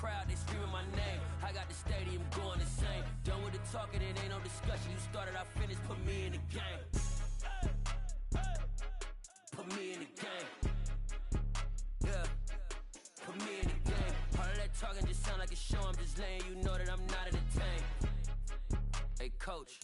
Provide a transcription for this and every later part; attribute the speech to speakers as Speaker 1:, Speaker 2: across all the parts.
Speaker 1: crowd, they screaming my name. I got the stadium going insane. Done with the talking, it ain't no discussion. You started, I finished, put me in the game. Put me in the game. Yeah, put me in the game. All of that talking just sound like a show. I'm just letting you know that I'm not entertained. Hey, coach,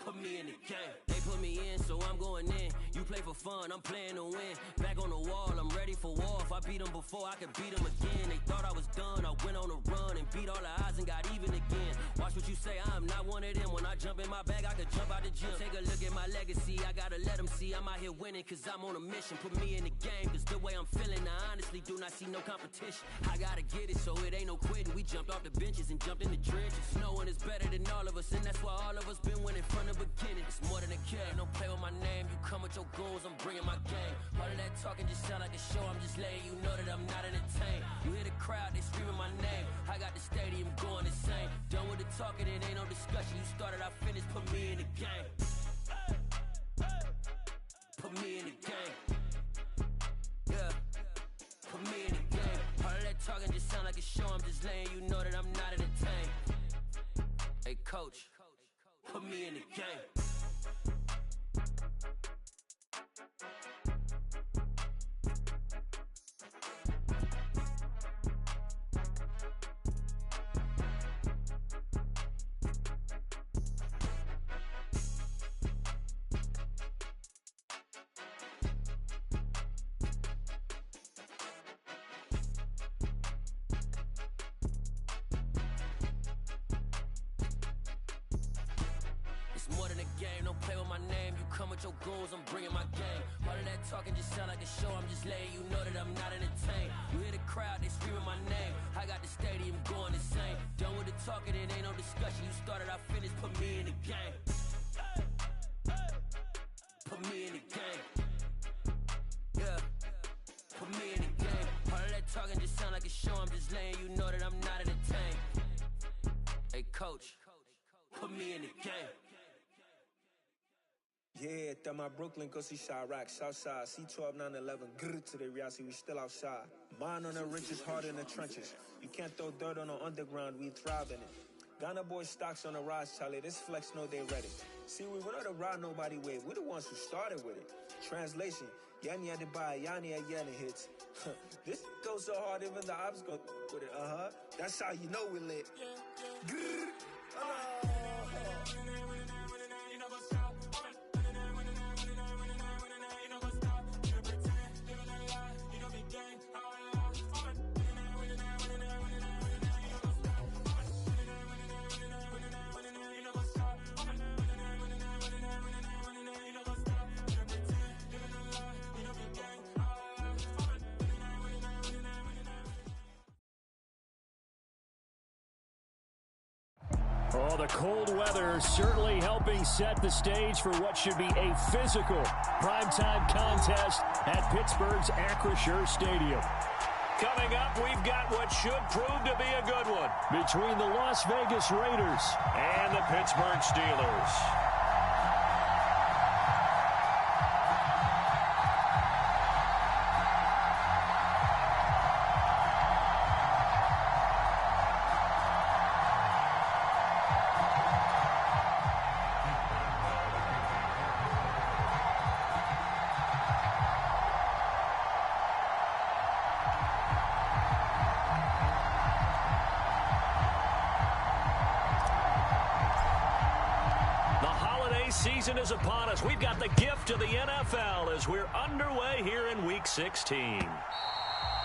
Speaker 1: put me in the game. They put me in, so I'm going in. You play for fun, I'm playing to win. Back on the wall, I'm ready for war. If I beat them before, I could beat them again. They thought I was done, I went on a run and beat all the odds and got even again. Watch what you say, I'm not one of them. When I jump in my bag, I could jump out the gym. Take a look at my legacy, I gotta let them see I'm out here winning, cause I'm on a mission. Put me in the game, cause the way I'm feeling, I honestly do not see no competition. I gotta get it, so it ain't no quitting. We jumped off the benches and jumped in the trenches. No one is better than all of us, and that's why all of us been winning from the beginning. It's more than a game, don't play with my name. You come with your goons, I'm bringing my game. All of that talking just sound like a show. I'm just letting you know that I'm not entertained. You hear the crowd, they screaming my name. I got the stadium going insane. Done with the talking, it ain't no discussion. You started, I finished, put me in the game. Put me in the game. Yeah, put me in the game. All of that talking just sound like a show. I'm just letting you know that I'm not entertained. Hey, coach, put me in the game. Your goals, I'm bringing my game. All of that talking just sound like a show. I'm just letting you know that I'm not entertained. You hear the crowd, they screaming my name. I got the stadium going insane. Done with the talking, it ain't no discussion. You started, I finished, put me in the game. Put me in the game. Yeah, put me in the game. All of that talking just sound like a show. I'm just letting you know that I'm not entertained. Hey, coach, put me in the game.
Speaker 2: Yeah, that my Brooklyn, go see Chirac, Southside, C12, 911, grrr to the reality, we still outside. Mine on the riches, heart in the trenches. You can't throw dirt on the underground, we thrive in it. Ghana boys stocks on the rise, Charlie, this flex know they ready. See, we were not to ride nobody wave, we're the ones who started with it. Translation, Yanni had to buy, Yanni had Yanni hits. This goes so hard, even the ops go with it, That's how you know we lit. Grrr,
Speaker 3: Oh, the cold weather certainly helping set the stage for what should be a physical primetime contest at Pittsburgh's Acrisure Stadium. Coming up, we've got what should prove to be a good one between the Las Vegas Raiders and the Pittsburgh Steelers. Season is upon us. We've got the gift of the NFL as we're underway here in Week 16.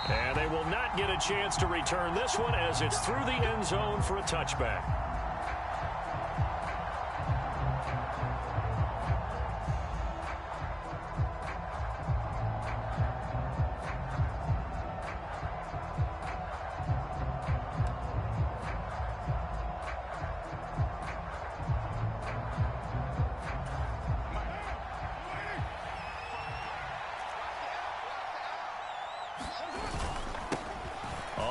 Speaker 3: And they will not get a chance to return this one as it's through the end zone for a touchback.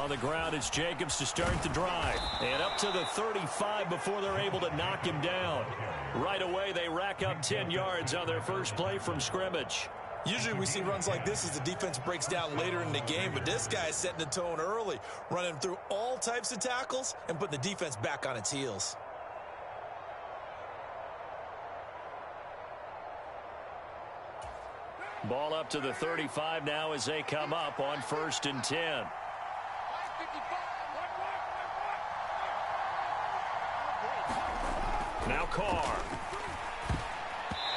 Speaker 3: On the ground, it's Jacobs to start the drive. And up to the 35 before they're able to knock him down. Right away, they rack up 10 yards on their first play from scrimmage.
Speaker 4: Usually we see runs like this as the defense breaks down later in the game, but this guy is setting the tone early, running through all types of tackles and putting the defense back on its heels.
Speaker 3: Ball up to the 35 now as they come up on 1st and 10. Now Carr.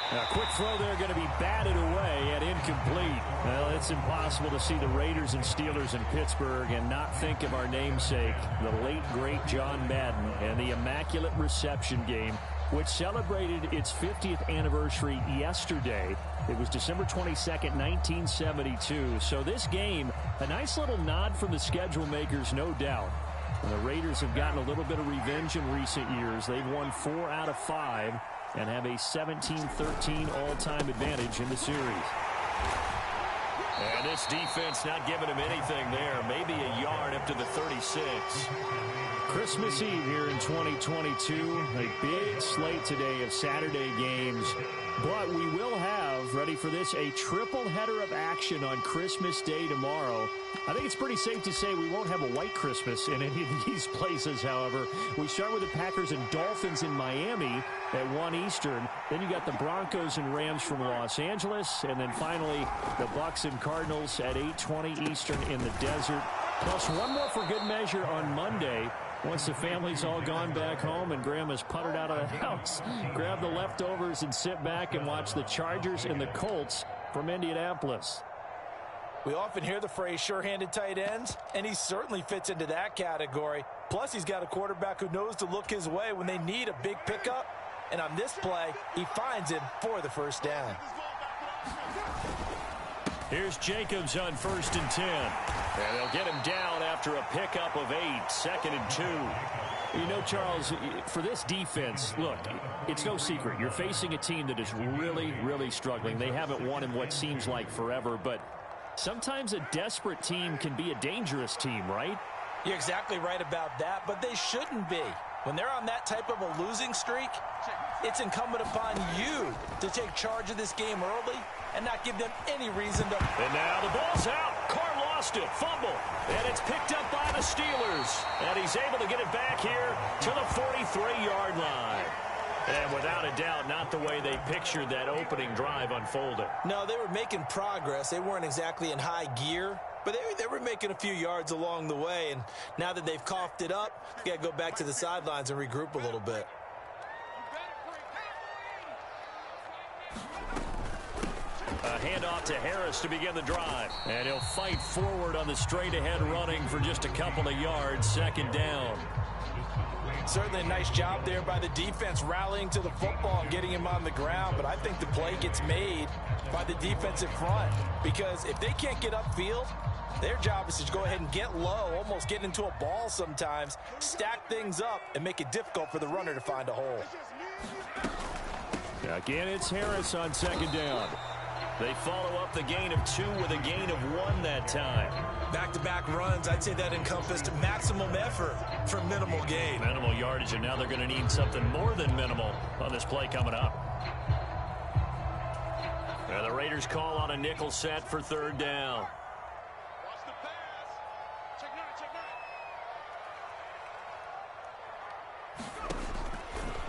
Speaker 3: A quick throw there, going to be batted away and incomplete. Well, it's impossible to see the Raiders and Steelers in Pittsburgh and not think of our namesake, the late, great John Madden, and the Immaculate Reception game, which celebrated its 50th anniversary yesterday. It was December 22nd, 1972. So this game, a nice little nod from the schedule makers, no doubt. And the Raiders have gotten a little bit of revenge in recent years. They've won 4 out of 5 and have a 17-13 all-time advantage in the series. And this defense not giving him anything there. Maybe a yard up to the 36. Christmas Eve here in 2022. A big slate today of Saturday games. But we will have, ready for this, a triple header of action on Christmas Day tomorrow. I think it's pretty safe to say we won't have a white Christmas in any of these places, however. We start with the Packers and Dolphins in Miami at 1 Eastern. Then you got the Broncos and Rams from Los Angeles. And then finally, the Bucs and Cardinals at 8:20 Eastern in the desert. Plus one more for good measure on Monday. Once the family's all gone back home and Grandma's puttered out of the house, grab the leftovers and sit back and watch the Chargers and the Colts from Indianapolis.
Speaker 4: We often hear the phrase sure-handed tight ends, and he certainly fits into that category. Plus, he's got a quarterback who knows to look his way when they need a big pickup. And on this play, he finds him for the first down.
Speaker 3: Here's Jacobs on 1st and 10. And they'll get him down after a pickup of 8, 2nd and 2. You know, Charles, for this defense, look, it's no secret. You're facing a team that is really, really struggling. They haven't won in what seems like forever, but sometimes a desperate team can be a dangerous team, right?
Speaker 4: You're exactly right about that, but they shouldn't be. When they're on that type of a losing streak, it's incumbent upon you to take charge of this game early and not give them any reason to...
Speaker 3: And now the ball's out. Carr lost it. Fumble. And it's picked up by the Steelers. And he's able to get it back here to the 43-yard line. And without a doubt, not the way they pictured that opening drive unfolding.
Speaker 4: No, they were making progress. They weren't exactly in high gear, but they were making a few yards along the way. And now that they've coughed it up, you got to go back to the sidelines and regroup a little bit.
Speaker 3: A handoff to Harris to begin the drive. And he'll fight forward on the straight-ahead running for just a couple of yards. 2nd down.
Speaker 4: Certainly a nice job there by the defense rallying to the football and getting him on the ground. But I think the play gets made by the defensive front. Because if they can't get upfield, their job is to go ahead and get low, almost get into a ball sometimes, stack things up, and make it difficult for the runner to find a hole.
Speaker 3: Again, it's Harris on 2nd down. They follow up the gain of 2 with a gain of 1 that time.
Speaker 4: Back-to-back runs, I'd say that encompassed maximum effort for minimal gain.
Speaker 3: Minimal yardage, and now they're going to need something more than minimal on this play coming up. And the Raiders call on a nickel set for 3rd down.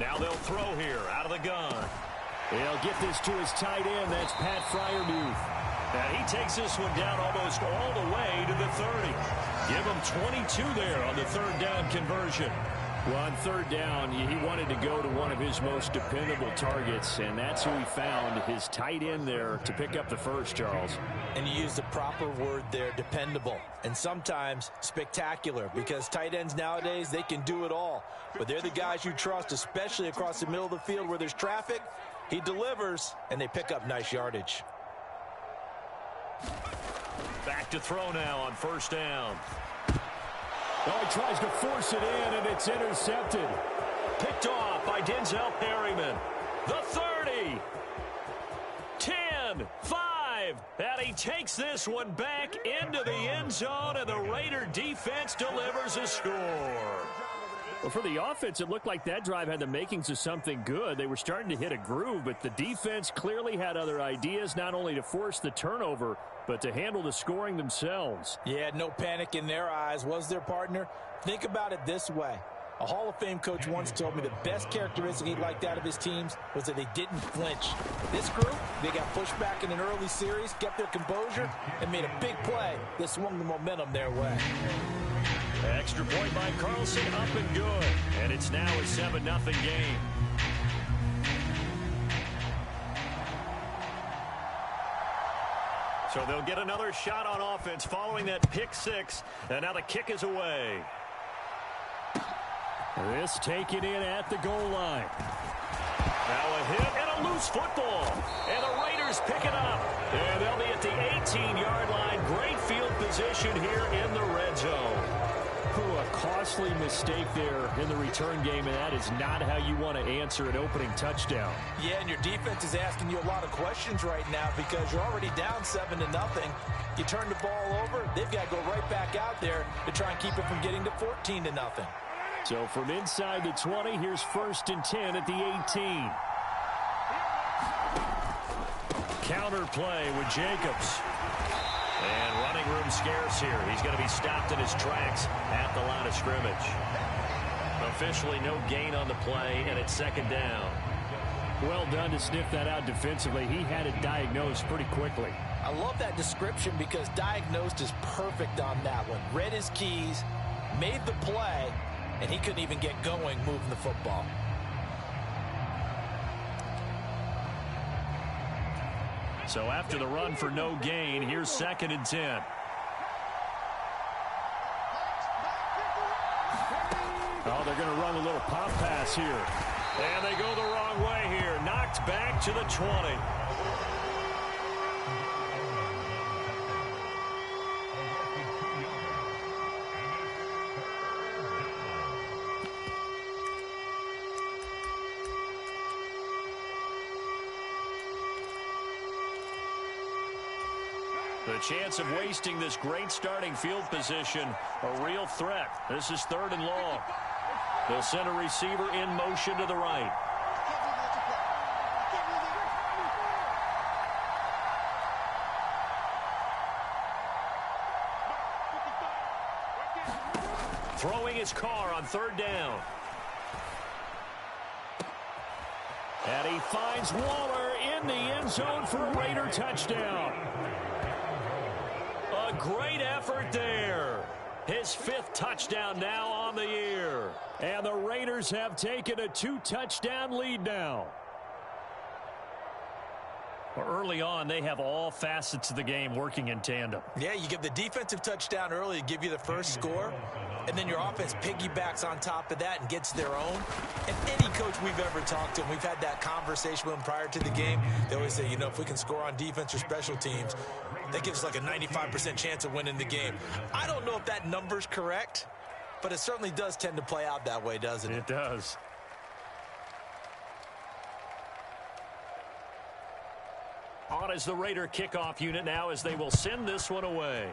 Speaker 3: Now they'll throw here out of the gun. He'll get this to his tight end. That's Pat Freiermuth. And he takes this one down almost all the way to the 30. Give him 22 there on the 3rd down conversion. Well, on 3rd down, he wanted to go to one of his most dependable targets, and that's who he found, his tight end there to pick up the first, Charles.
Speaker 4: And you used the proper word there, dependable, and sometimes spectacular, because tight ends nowadays, they can do it all. But they're the guys you trust, especially across the middle of the field where there's traffic. He delivers, and they pick up nice yardage.
Speaker 3: Back to throw now on 1st down. Oh, he tries to force it in, and it's intercepted. Picked off by Denzel Perryman. The 30. 10, 5. And he takes this one back into the end zone, and the Raider defense delivers a score. Well, for the offense, it looked like that drive had the makings of something good. They were starting to hit a groove, but the defense clearly had other ideas, not only to force the turnover, but to handle the scoring themselves.
Speaker 4: Yeah, no panic in their eyes, was their partner? Think about it this way. A Hall of Fame coach once told me the best characteristic he liked out of his teams was that they didn't flinch. This group, they got pushed back in an early series, kept their composure, and made a big play that swung the momentum their way.
Speaker 3: Extra point by Carlson, up and good. And it's now a 7-0 game. So they'll get another shot on offense following that pick six. And now the kick is away. This taken in at the goal line. Now a hit and a loose football. And the Raiders pick it up. And they'll be at the 18-yard line. Great field position here in the red zone. A costly mistake there in the return game, and that is not how you want to answer an opening touchdown.
Speaker 4: Yeah, and your defense is asking you a lot of questions right now because you're already down 7-0. You turn the ball over, they've got to go right back out there to try and keep it from getting to 14-0.
Speaker 3: So from inside the 20, here's 1st and 10 at the 18. Counter play with Jacobs. And running room scarce here. He's going to be stopped in his tracks at the line of scrimmage. Officially no gain on the play, and it's 2nd down. Well done to sniff that out defensively. He had it diagnosed pretty quickly.
Speaker 4: I love that description because diagnosed is perfect on that one. Read his keys, made the play, and he couldn't even get going moving the football.
Speaker 3: So after the run for no gain, here's 2nd and 10. Oh, they're going to run a little pop pass here. And they go the wrong way here. Knocked back to the 20. The chance of wasting this great starting field position, a real threat. This is 3rd and long. They'll send a receiver in motion to the right. Throwing his car on 3rd down. And he finds Waller in the end zone for a Raider touchdown. A great effort there. His 5th touchdown now on the year. And the Raiders have taken a 2-touchdown lead now. Well, early on, they have all facets of the game working in tandem.
Speaker 4: Yeah, you give the defensive touchdown early to give you the first score, and then your offense piggybacks on top of that and gets their own. And any coach we've ever talked to, and we've had that conversation with them prior to the game, they always say, you know, if we can score on defense or special teams, that gives us like a 95% chance of winning the game. I don't know if that number's correct, but it certainly does tend to play out that way, doesn't it?
Speaker 3: It does. On is the Raider kickoff unit now as they will send this one away.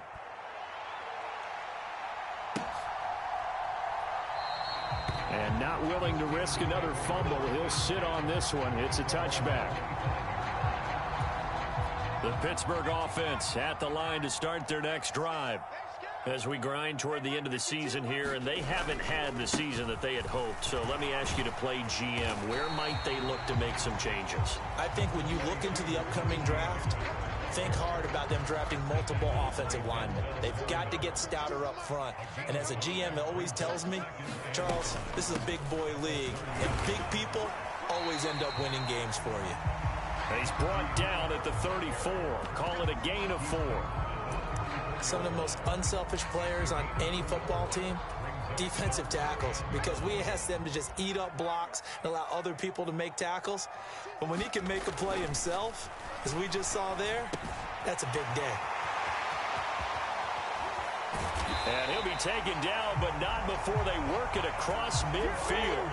Speaker 3: And not willing to risk another fumble. He'll sit on this one. It's a touchback. The Pittsburgh offense at the line to start their next drive. As we grind toward the end of the season here, and they haven't had the season that they had hoped. So let me ask you to play GM. Where might they look to make some changes?
Speaker 4: I think when you look into the upcoming draft, think hard about them drafting multiple offensive linemen. They've got to get stouter up front. And as a GM, it always tells me, Charles, this is a big boy league, and big people always end up winning games for you.
Speaker 3: He's brought down at the 34. Call it a gain of 4.
Speaker 4: Some of the most unselfish players on any football team, defensive tackles, because we ask them to just eat up blocks and allow other people to make tackles. But when he can make a play himself, as we just saw there, that's a big day.
Speaker 3: And he'll be taken down, but not before they work it across midfield.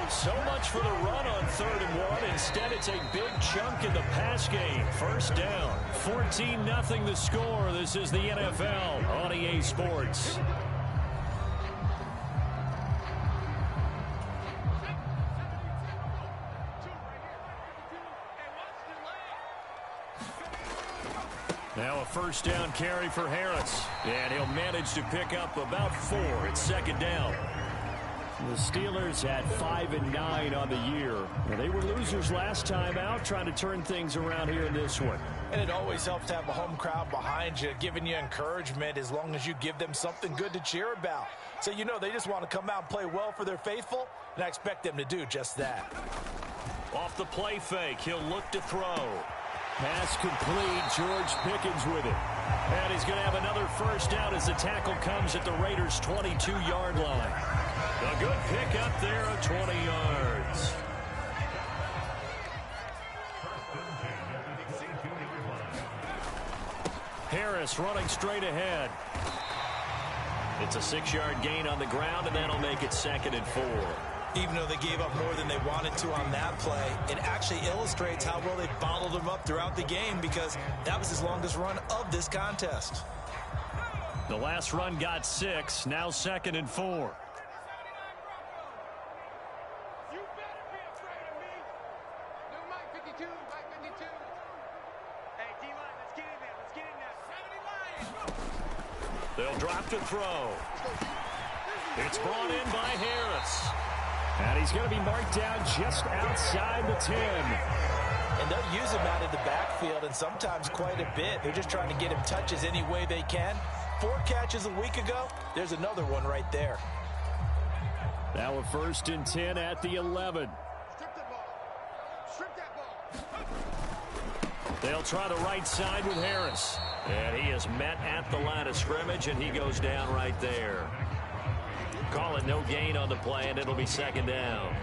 Speaker 3: So much for the run on 3rd and 1. Instead, it's a big chunk in the pass game. First down. 14-0 the score. This is the NFL on EA Sports. Now a first down carry for Harris. And he'll manage to pick up about 4. It's second down. The Steelers had 5-9 on the year. Well, they were losers last time out, trying to turn things around here in this one.
Speaker 4: And it always helps to have a home crowd behind you, giving you encouragement as long as you give them something good to cheer about. So you know they just want to come out and play well for their faithful, and I expect them to do just that.
Speaker 3: Off the play fake, he'll look to throw. Pass complete, George Pickens with it. And he's going to have another first down as the tackle comes at the Raiders' 22-yard line. A good pick up there of 20 yards. Harris running straight ahead. It's a 6-yard gain on the ground, and that'll make it 2nd and 4.
Speaker 4: Even though they gave up more than they wanted to on that play, it actually illustrates how well they bottled them up throughout the game because that was his longest run of this contest.
Speaker 3: The last run got 6, now 2nd and 4. They'll drop to throw. It's brought in by Harris. And he's going to be marked down just outside the 10.
Speaker 4: And they'll use him out of the backfield, and sometimes quite a bit. They're just trying to get him touches any way they can. 4 catches a week ago. There's another one right there.
Speaker 3: Now a 1st and 10 at the 11. They'll try the right side with Harris. And he is met at the line of scrimmage, and he goes down right there. Call it no gain on the play, and it'll be 2nd down.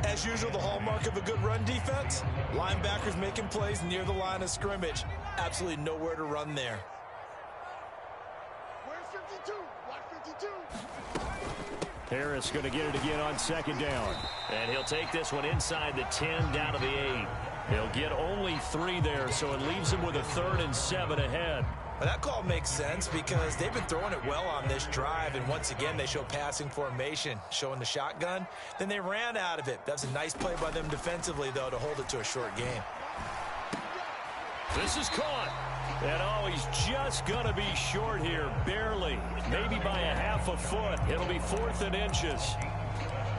Speaker 4: As usual, the hallmark of a good run defense, linebackers making plays near the line of scrimmage. Absolutely nowhere to run there.
Speaker 5: Where's 52? Watch 52.
Speaker 3: Harris going to get it again on 2nd down. And he'll take this one inside the 10 down to the 8. He'll get only 3 there, so it leaves him with a 3rd and 7 ahead.
Speaker 4: Well, that call makes sense because they've been throwing it well on this drive, and once again they show passing formation, showing the shotgun. Then they ran out of it. That's a nice play by them defensively, though, to hold it to a short game.
Speaker 3: This is caught. And oh, he's just going to be short here, barely, maybe by a half a foot. It'll be 4th and inches.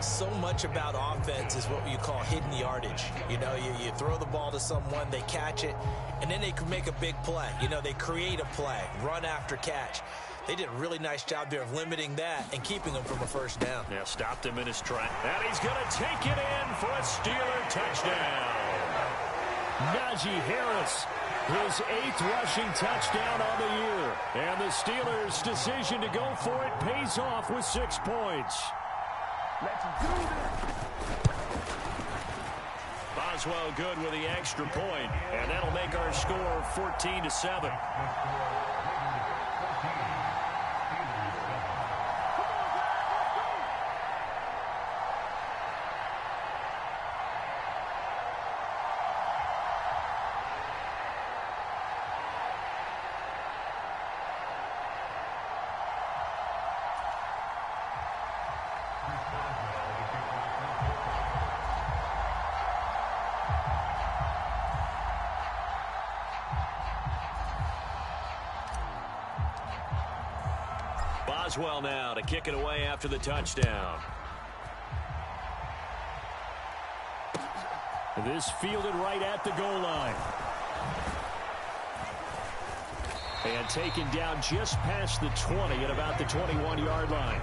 Speaker 4: So much about offense is what you call hidden yardage. You know, you throw the ball to someone, they catch it, and then they can make a big play. You know, they create a play, run after catch. They did a really nice job there of limiting that and keeping him from a first down.
Speaker 3: Yeah, stopped him in his track. And he's going to take it in for a Steeler touchdown. Najee Harris, his 8th rushing touchdown on the year. And the Steelers' decision to go for it pays off with 6 points.
Speaker 5: Let's do this.
Speaker 3: Boswell good with the extra point, and that'll make our score 14-7. Boswell now to kick it away after the touchdown. This fielded right at the goal line. And taken down just past the 20 at about the 21-yard line.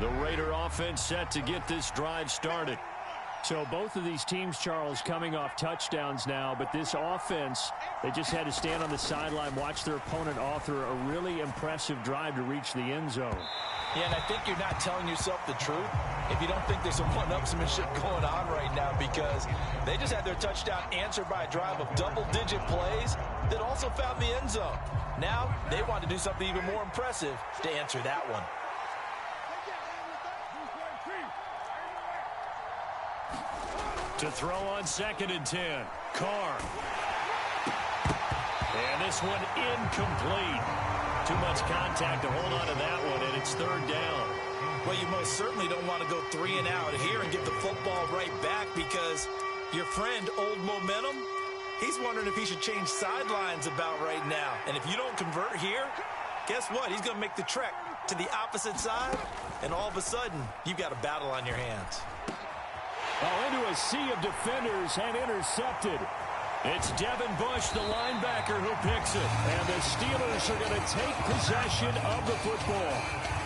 Speaker 3: The Raider offense set to get this drive started. So both of these teams, Charles, coming off touchdowns now, but this offense, they just had to stand on the sideline, watch their opponent author a really impressive drive to reach the end zone.
Speaker 4: Yeah, and I think you're not telling yourself the truth if you don't think there's some one-upsmanship going on right now, because they just had their touchdown answered by a drive of double-digit plays that also found the end zone. Now they want to do something even more impressive to answer that one.
Speaker 3: To throw on 2nd and 10. Carr. And this one incomplete. Too much contact to hold on to that one, and it's third down.
Speaker 4: Well, you most certainly don't want to go 3 and out here and get the football right back, because your friend, Old Momentum, he's wondering if he should change sidelines about right now. And if you don't convert here, guess what? He's going to make the trek to the opposite side, and all of a sudden, you've got a battle on your hands.
Speaker 3: Oh, into a sea of defenders and intercepted. It's Devin Bush, the linebacker, who picks it. And the Steelers are going to take possession of the football.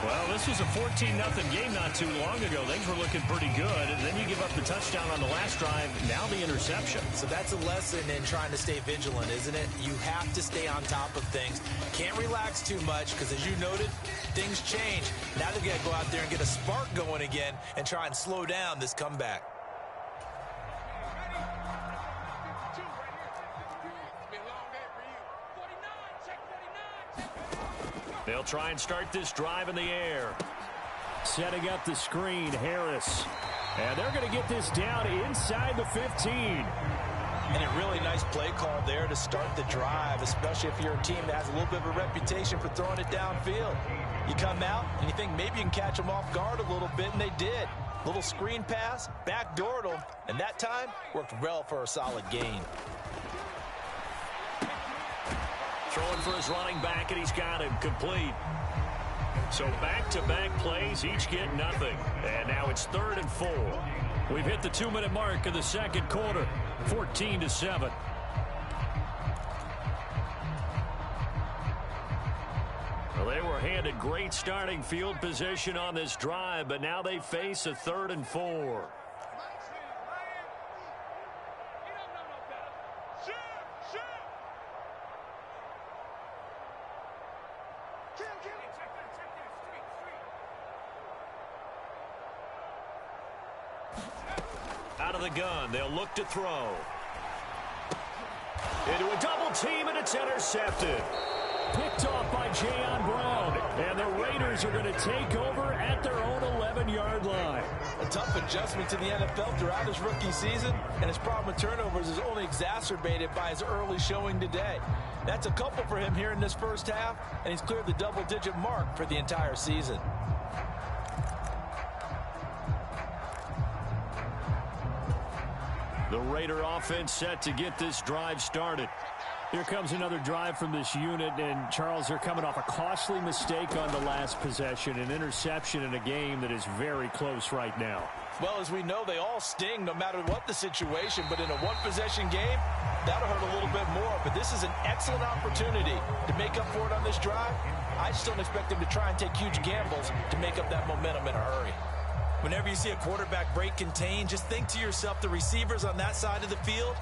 Speaker 6: Well, this was a 14-0 game not too long ago. Things were looking pretty good. And then you give up the touchdown on the last drive. Now the interception.
Speaker 4: So that's a lesson in trying to stay vigilant, isn't it? You have to stay on top of things. Can't relax too much, because as you noted, things change. Now they've got to go out there and get a spark going again and try and slow down this comeback.
Speaker 3: They'll try and start this drive in the air. Setting up the screen, Harris. And they're going to get this down inside the 15.
Speaker 4: And a really nice play call there to start the drive, especially if you're a team that has a little bit of a reputation for throwing it downfield. You come out and you think maybe you can catch them off guard a little bit, and they did. Little screen pass, backdoored them, and that time worked well for a solid gain.
Speaker 3: Throwing for his running back, and he's got him complete. So back-to-back plays, each get nothing. And now it's 3rd and 4. We've hit the 2-minute mark of the second quarter, 14-7. Well, they were handed great starting field position on this drive, but now they face a 3rd and 4. Out of the gun, they'll look to throw. Into a double team, and it's intercepted. Picked off by Jayon Brown, and the Raiders are going to take over at their own 11-yard line.
Speaker 4: A tough adjustment to the NFL throughout his rookie season, and his problem with turnovers is only exacerbated by his early showing today. That's a couple for him here in this first half, and he's cleared the double-digit mark for the entire season.
Speaker 3: The Raider offense set to get this drive started. Here comes another drive from this unit, and Charles, they're coming off a costly mistake on the last possession, an interception in a game that is very close right now.
Speaker 4: Well, as we know, they all sting no matter what the situation, but in a one-possession game, that'll hurt a little bit more. But this is an excellent opportunity to make up for it on this drive. I just don't expect them to try and take huge gambles to make up that momentum in a hurry. Whenever you see a quarterback break contain, just think to yourself, the receivers on that side of the field,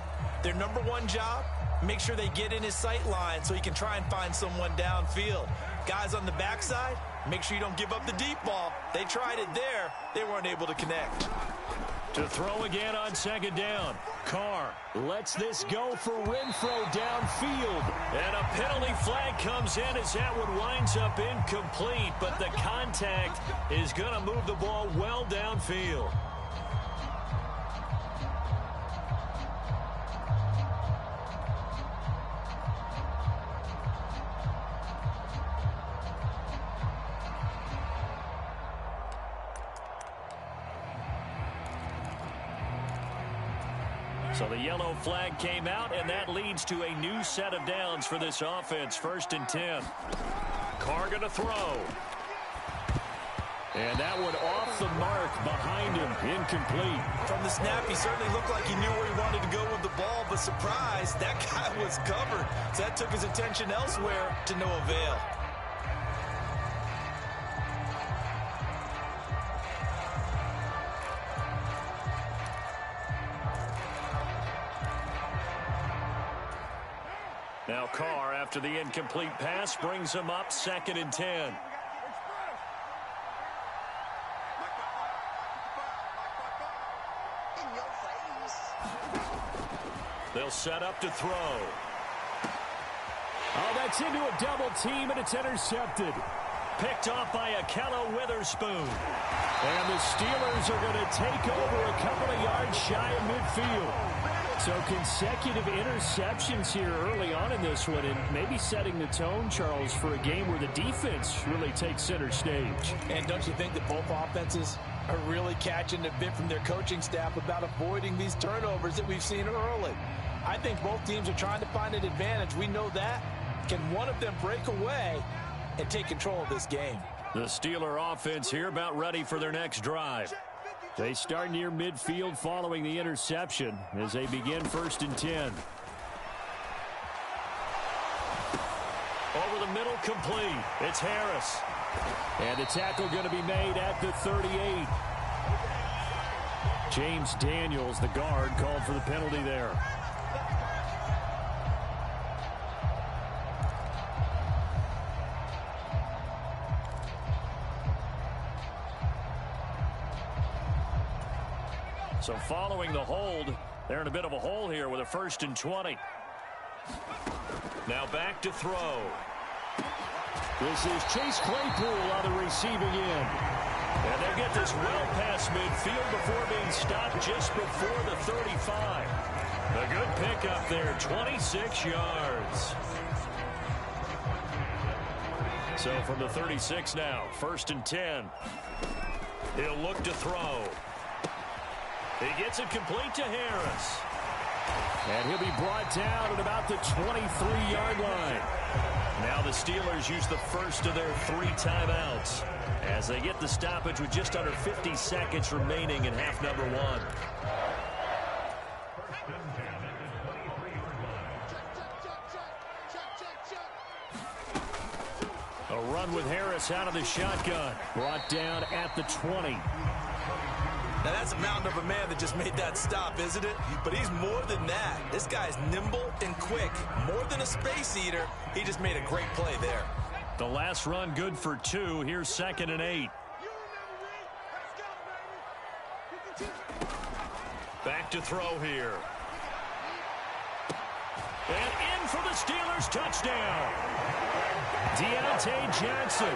Speaker 4: their number one job, make sure they get in his sight line so he can try and find someone downfield. Guys on the backside, make sure you don't give up the deep ball. They tried it there. They weren't able to connect.
Speaker 3: To throw again on 2nd down. Carr lets this go for Renfro downfield. And a penalty flag comes in as that one winds up incomplete. But the contact is going to move the ball well downfield. So the yellow flag came out, and that leads to a new set of downs for this offense. 1st and 10. Carr going to throw. And that one off the mark behind him, incomplete.
Speaker 4: From the snap, he certainly looked like he knew where he wanted to go with the ball, but surprise, that guy was covered. So that took his attention elsewhere to no avail.
Speaker 3: Now Carr, after the incomplete pass, brings him up 2nd and 10. They'll set up to throw. Oh, that's into a double team, and it's intercepted. Picked off by Ahkello Witherspoon. And the Steelers are going to take over a couple of yards shy of midfield. So consecutive interceptions here early on in this one, and maybe setting the tone, Charles, for a game where the defense really takes center stage.
Speaker 4: And don't you think that both offenses are really catching a bit from their coaching staff about avoiding these turnovers that we've seen early? I think both teams are trying to find an advantage. We know that. Can one of them break away and take control of this game?
Speaker 3: The Steeler offense here about ready for their next drive. They start near midfield following the interception as they begin 1st and 10. Over the middle, complete. It's Harris. And the tackle going to be made at the 38. James Daniels, the guard, called for the penalty there. So following the hold, they're in a bit of a hole here with a 1st and 20. Now back to throw. This is Chase Claypool on the receiving end. And they'll get this well past midfield before being stopped just before the 35. A good pickup there, 26 yards. So from the 36 now, 1st and 10. He'll look to throw. He gets it complete to Harris. And he'll be brought down at about the 23-yard line. Now the Steelers use the first of their 3 timeouts as they get the stoppage with just under 50 seconds remaining in half number 1. A run with Harris out of the shotgun. Brought down at the 20.
Speaker 4: Now, that's a mountain of a man that just made that stop, isn't it? But he's more than that. This guy's nimble and quick. More than a space eater, he just made a great play there.
Speaker 3: The last run good for 2. Here's 2nd and 8. Back to throw here. And in for the Steelers touchdown. Deontay Johnson, a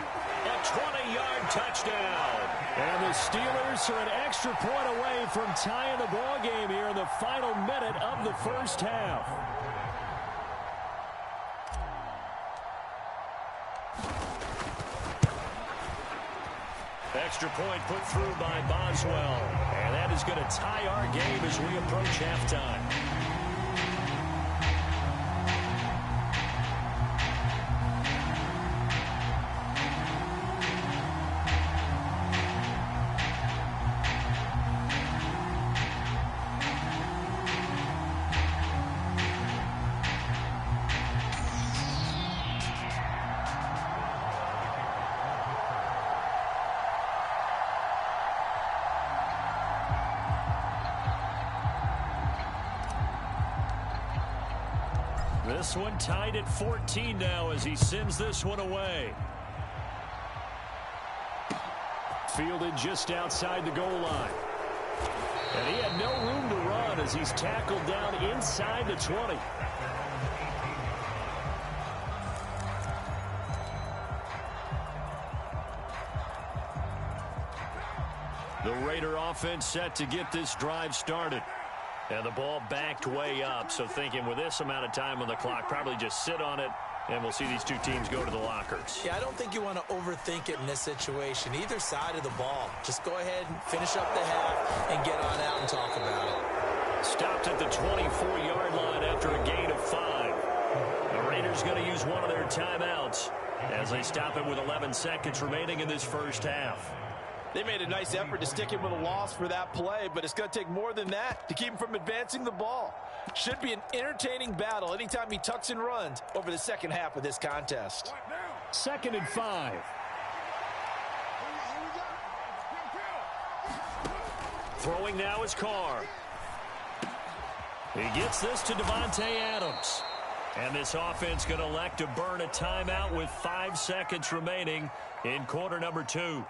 Speaker 3: 20-yard touchdown. And the Steelers are an extra point away from tying the ball game here in the final minute of the first half. Extra point put through by Boswell. And that is going to tie our game as we approach halftime. This one tied at 14 now as he sends this one away. Fielded just outside the goal line. And he had no room to run as he's tackled down inside the 20. The Raider offense set to get this drive started. And the ball backed way up, so thinking with this amount of time on the clock, probably just sit on it, and we'll see these two teams go to the lockers.
Speaker 4: Yeah, I don't think you want to overthink it in this situation. Either side of the ball. Just go ahead and finish up the half and get on out and talk about it.
Speaker 3: Stopped at the 24-yard line after a gain of 5. The Raiders going to use one of their timeouts as they stop it with 11 seconds remaining in this first half.
Speaker 4: They made a nice effort to stick him with a loss for that play, but it's going to take more than that to keep him from advancing the ball. Should be an entertaining battle anytime he tucks and runs over the second half of this contest.
Speaker 3: 2nd and 5. Throwing now is Carr. He gets this to Devontae Adams. And this offense going to elect to burn a timeout with 5 seconds remaining in quarter number 2.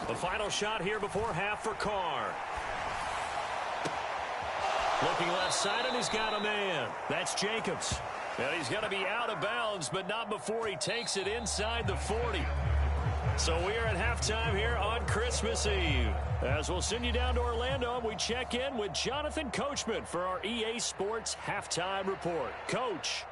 Speaker 6: The final shot here before half for Carr. Looking left side, and he's got a man. That's Jacobs. And he's going to be out of bounds, but not before he takes it inside the 40. So we are at halftime here on Christmas Eve. As we'll send you down to Orlando, and we check in with Jonathan Coachman for our EA Sports Halftime Report. Coach.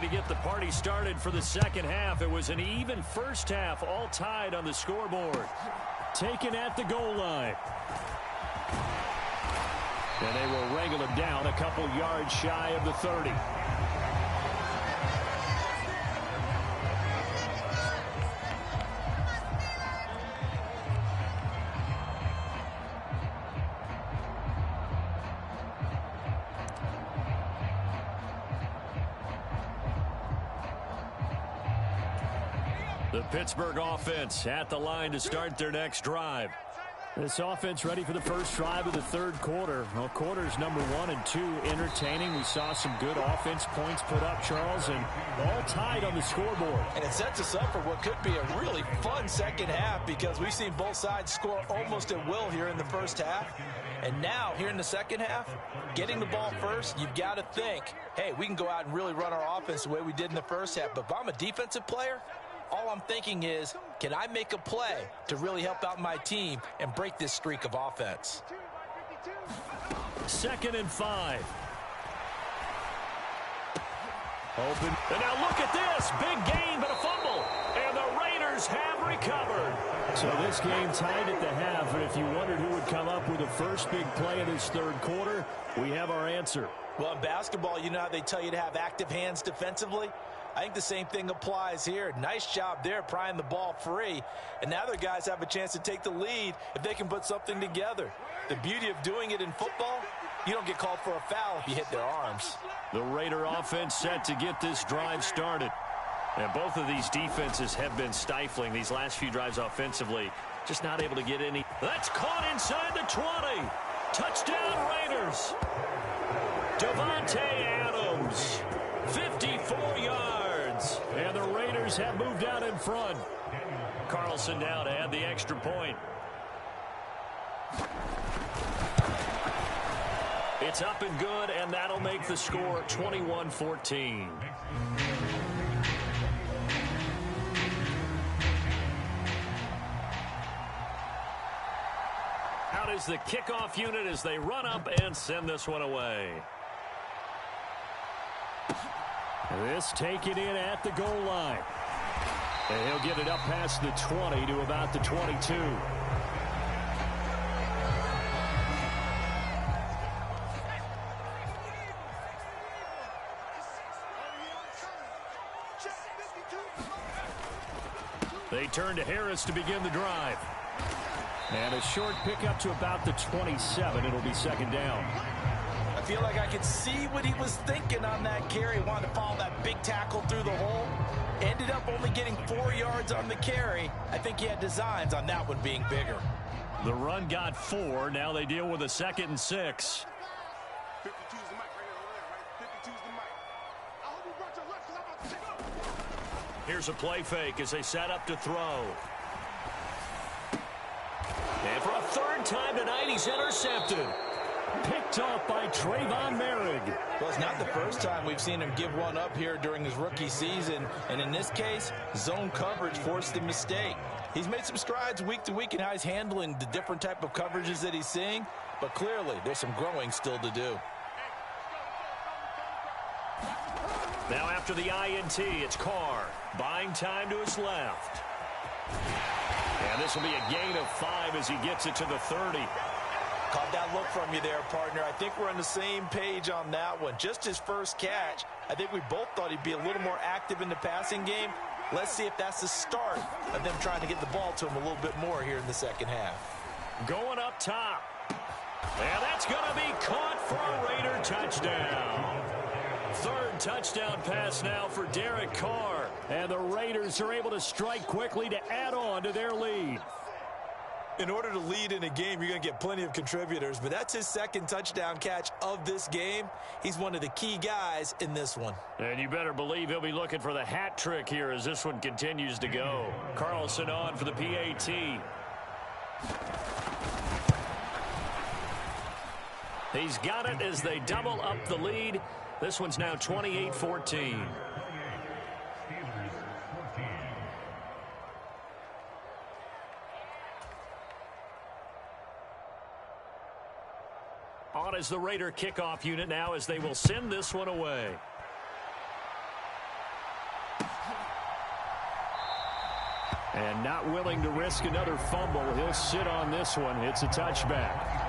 Speaker 6: To get the party started for the second half. It was an even first half, all tied on the scoreboard. Taken at the goal line. And they will wrangle him down a couple yards shy of the 30. The Pittsburgh offense at the line to start their next drive. This offense ready for the first drive of the third quarter. Well, quarters number 1 and 2 entertaining. We saw some good offense points put up, Charles, and all tied on the scoreboard.
Speaker 4: And it sets us up for what could be a really fun second half because we've seen both sides score almost at will here in the first half. And now, here in the second half, getting the ball first, you've got to think, hey, we can go out and really run our offense the way we did in the first half. But if I'm a defensive player, all I'm thinking is, can I make a play to really help out my team and break this streak of offense?
Speaker 6: 2nd and 5. Open. And now look at this. Big gain, but a fumble. And the Raiders have recovered. So this game tied at the half, and if you wondered who would come up with the first big play in this third quarter, we have our answer.
Speaker 4: Well, in basketball, you know how they tell you to have active hands defensively? I think the same thing applies here. Nice job there prying the ball free. And now their guys have a chance to take the lead if they can put something together. The beauty of doing it in football, you don't get called for a foul if you hit their arms.
Speaker 6: The Raider offense set to get this drive started. And both of these defenses have been stifling these last few drives offensively. Just not able to get any. That's caught inside the 20. Touchdown Raiders. Davante Adams. 54 yards. And the Raiders have moved out in front. Carlson now to add the extra point. It's up and good, and that'll make the score 21-14. Out is the kickoff unit as they run up and send this one away. This taken in at the goal line. And he'll get it up past the 20 to about the 22. They turn to Harris to begin the drive. And a short pickup to about the 27. It'll be second down.
Speaker 4: I feel like I could see what he was thinking on that carry. He wanted to follow that big tackle through the hole. Ended up only getting 4 yards on the carry. I think he had designs on that one being bigger.
Speaker 6: The run got 4. Now they deal with a 2nd and 6.
Speaker 5: 52's the mic right here. 52's the mic. I hope you brought your lunch because I'm about to take up.
Speaker 6: Here's a play fake as they set up to throw. And for a third time tonight, he's intercepted. Picked off by Trayvon Merrick.
Speaker 4: Well, it's not the first time we've seen him give one up here during his rookie season. And in this case, zone coverage forced the mistake. He's made some strides week to week in how he's handling the different type of coverages that he's seeing. But clearly, there's some growing still to do.
Speaker 6: Now after the INT, it's Carr. Buying time to his left. And this will be a gain of 5 as he gets it to the 30.
Speaker 4: Caught that look from you there, partner. I think we're on the same page on that one. Just his first catch, I think we both thought he'd be a little more active in the passing game. Let's see if that's the start of them trying to get the ball to him a little bit more here in the second half.
Speaker 6: Going up top. And that's going to be caught for a Raider touchdown. Third touchdown pass now for Derek Carr. And the Raiders are able to strike quickly to add on to their lead.
Speaker 4: In order to lead in a game, you're going to get plenty of contributors, but that's his second touchdown catch of this game. He's one of the key guys in this one.
Speaker 3: And you better believe he'll be looking for the hat trick here as this one continues to go. Carlson on for the PAT. He's got it as they double up the lead. This one's now 28-14. On is the Raider kickoff unit now as they will send this one away. And not willing to risk another fumble, he'll sit on this one. It's a touchback.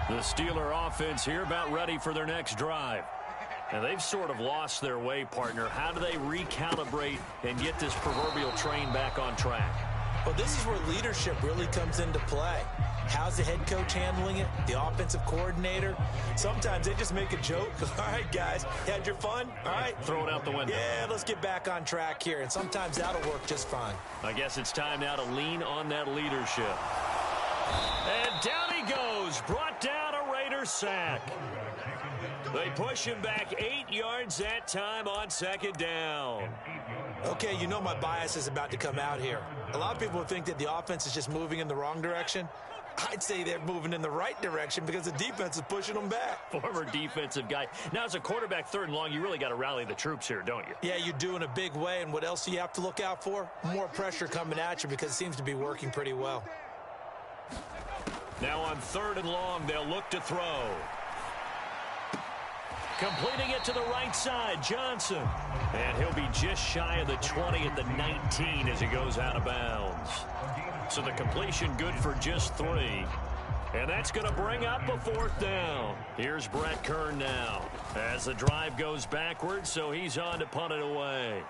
Speaker 3: The Steeler offense here about ready for their next drive. And they've sort of lost their way, partner. How do they recalibrate and get this proverbial train back on track?
Speaker 4: Well, this is where leadership really comes into play. How's the head coach handling it? The offensive coordinator? Sometimes they just make a joke. All right, guys, you had your fun? All right.
Speaker 3: Throw it out the window.
Speaker 4: Yeah, let's get back on track here. And sometimes that'll work just fine.
Speaker 3: I guess it's time now to lean on that leadership. And down he goes. Brought down a Raider sack. They push him back 8 yards that time on second down.
Speaker 4: Okay, you know my bias is about to come out here. A lot of people think that the offense is just moving in the wrong direction. I'd say they're moving in the right direction because the defense is pushing them back.
Speaker 3: Former defensive guy. Now, as a quarterback, third and long, you really got to rally the troops here, don't you?
Speaker 4: Yeah, you do in a big way. And what else do you have to look out for? More pressure coming at you because it seems to be working pretty well.
Speaker 3: Now on third and long, they'll look to throw. Completing it to the right side, Johnson. And he'll be just shy of the 20 at the 19 as he goes out of bounds. So the completion good for just 3. And that's going to bring up a fourth down. Here's Brett Kern now as the drive goes backwards, so he's on to punt it away.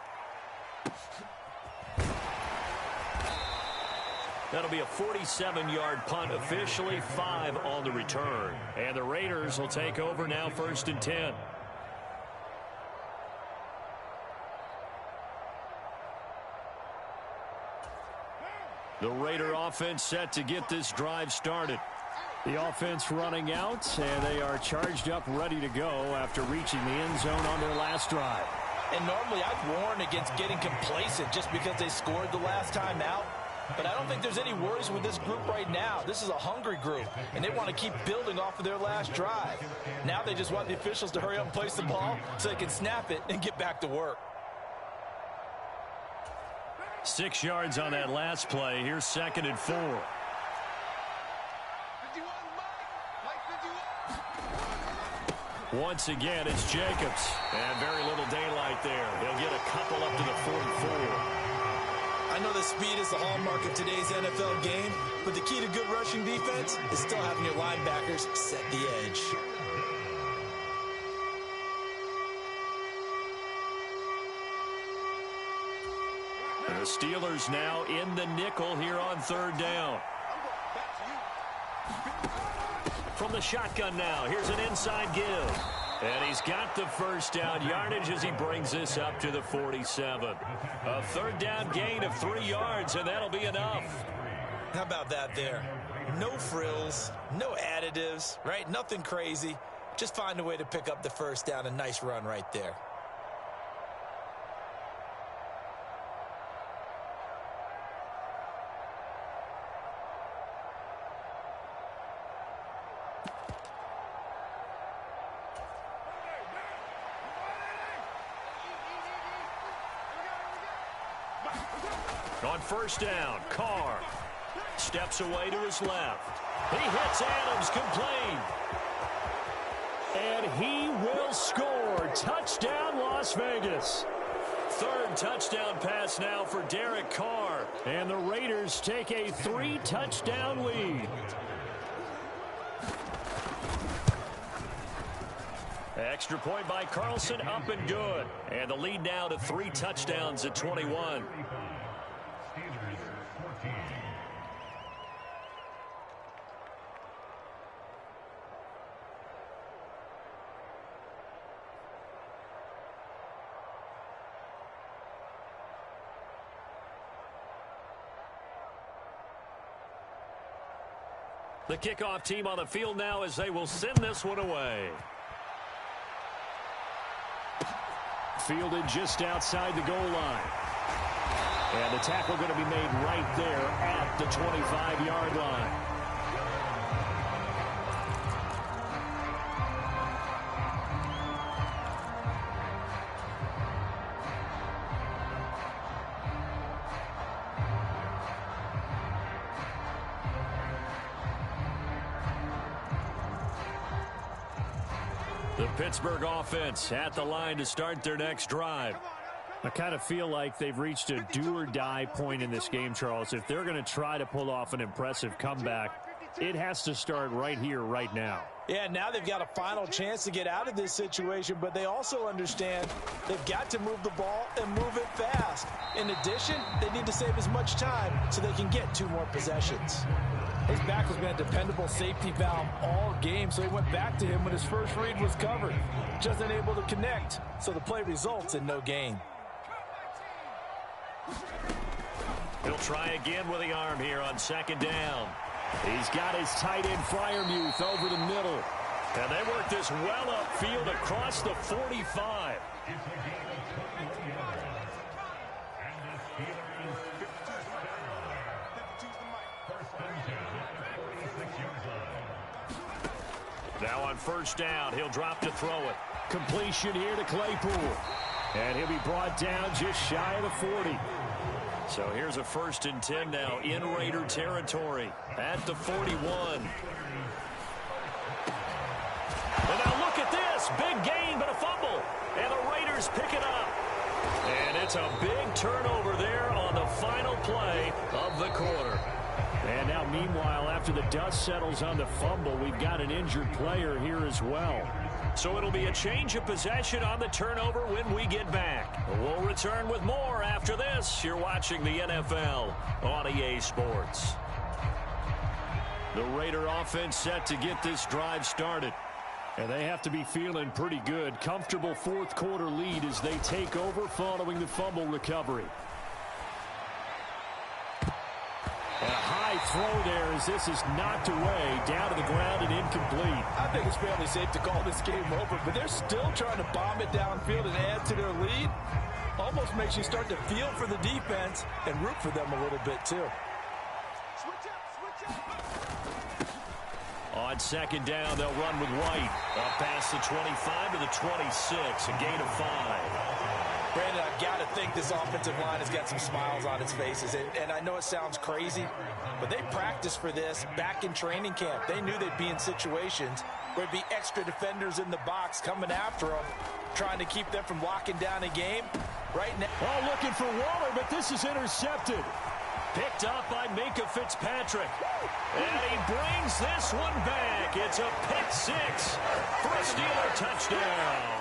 Speaker 3: That'll be a 47-yard punt, officially 5 on the return. And the Raiders will take over now, 1st and 10. The Raider offense set to get this drive started. The offense running out, and they are charged up, ready to go after reaching the end zone on their last drive.
Speaker 4: And normally I'd warn against getting complacent just because they scored the last time out. But I don't think there's any worries with this group right now. This is a hungry group, and they want to keep building off of their last drive. Now they just want the officials to hurry up and place the ball so they can snap it and get back to work.
Speaker 3: 6 yards on that last play. Here's 2nd and 4. Once again, it's Jacobs. And very little daylight there. He'll get a couple up to the 44.
Speaker 4: I know that speed is the hallmark of today's NFL game, but the key to good rushing defense is still having your linebackers set the edge.
Speaker 3: The Steelers now in the nickel here on 3rd down. From the shotgun now, here's an inside give. And he's got the first down yardage as he brings this up to the 47. A 3rd down gain of 3 yards, and that'll be enough.
Speaker 4: How about that there? No frills, no additives, right? Nothing crazy. Just find a way to pick up the first down. A nice run right there.
Speaker 3: On 1st down, Carr steps away to his left. He hits Adams complete. And he will score. Touchdown, Las Vegas. 3rd touchdown pass now for Derek Carr. And the Raiders take a 3-touchdown lead. Extra point by Carlson, up and good. And the lead now to 3 touchdowns at 21.
Speaker 6: The kickoff team on the field now as they will send this one away.
Speaker 3: Fielded just outside the goal line. And the tackle going to be made right there at the 25-yard line.
Speaker 6: The Pittsburgh offense at the line to start their next drive.
Speaker 3: I kind of feel like they've reached a do-or-die point in this game, Charles. If they're going to try to pull off an impressive comeback, it has to start right here, right now.
Speaker 4: Yeah, now they've got a final chance to get out of this situation, but they also understand they've got to move the ball and move it fast. In addition, they need to save as much time so they can get 2 more possessions. His back has been a dependable safety valve all game, so he went back to him when his first read was covered. Just unable to connect, so the play results in no gain.
Speaker 6: He'll try again with the arm here on second down.
Speaker 3: He's got his tight end Freiermuth over the middle.
Speaker 6: And they work this well upfield across the 45. Now on first down, he'll drop to throw it.
Speaker 3: Completion here to Claypool. And he'll be brought down just shy of the 40.
Speaker 6: So here's a 1st and 10 now in Raider territory at the 41. And now look at this. Big gain, but a fumble. And the Raiders pick it up. And it's a big turnover there on the final play of the quarter.
Speaker 3: And now, meanwhile, after the dust settles on the fumble, we've got an injured player here as well.
Speaker 6: So it'll be a change of possession on the turnover when we get back. We'll return with more after this. You're watching the NFL on EA Sports.
Speaker 3: The Raider offense set to get this drive started. And they have to be feeling pretty good. Comfortable 4th quarter lead as they take over following the fumble recovery. And a high throw there as this is knocked away, down to the ground and incomplete.
Speaker 4: I think it's fairly safe to call this game over, but they're still trying to bomb it downfield and add to their lead. Almost makes you start to feel for the defense and root for them a little bit too.
Speaker 6: On second down, they'll run with White. Up past the 25 to the 26, a gain of 5.
Speaker 4: Brandon, I've got to think this offensive line has got some smiles on its faces. And I know it sounds crazy, but they practiced for this back in training camp. They knew they'd be in situations where there'd be extra defenders in the box coming after them, trying to keep them from locking down a game. Right now,
Speaker 3: oh, looking for Waller, but this is intercepted.
Speaker 6: Picked up by Minkah Fitzpatrick. And he brings this one back. It's a pick 6 for a Steeler touchdown.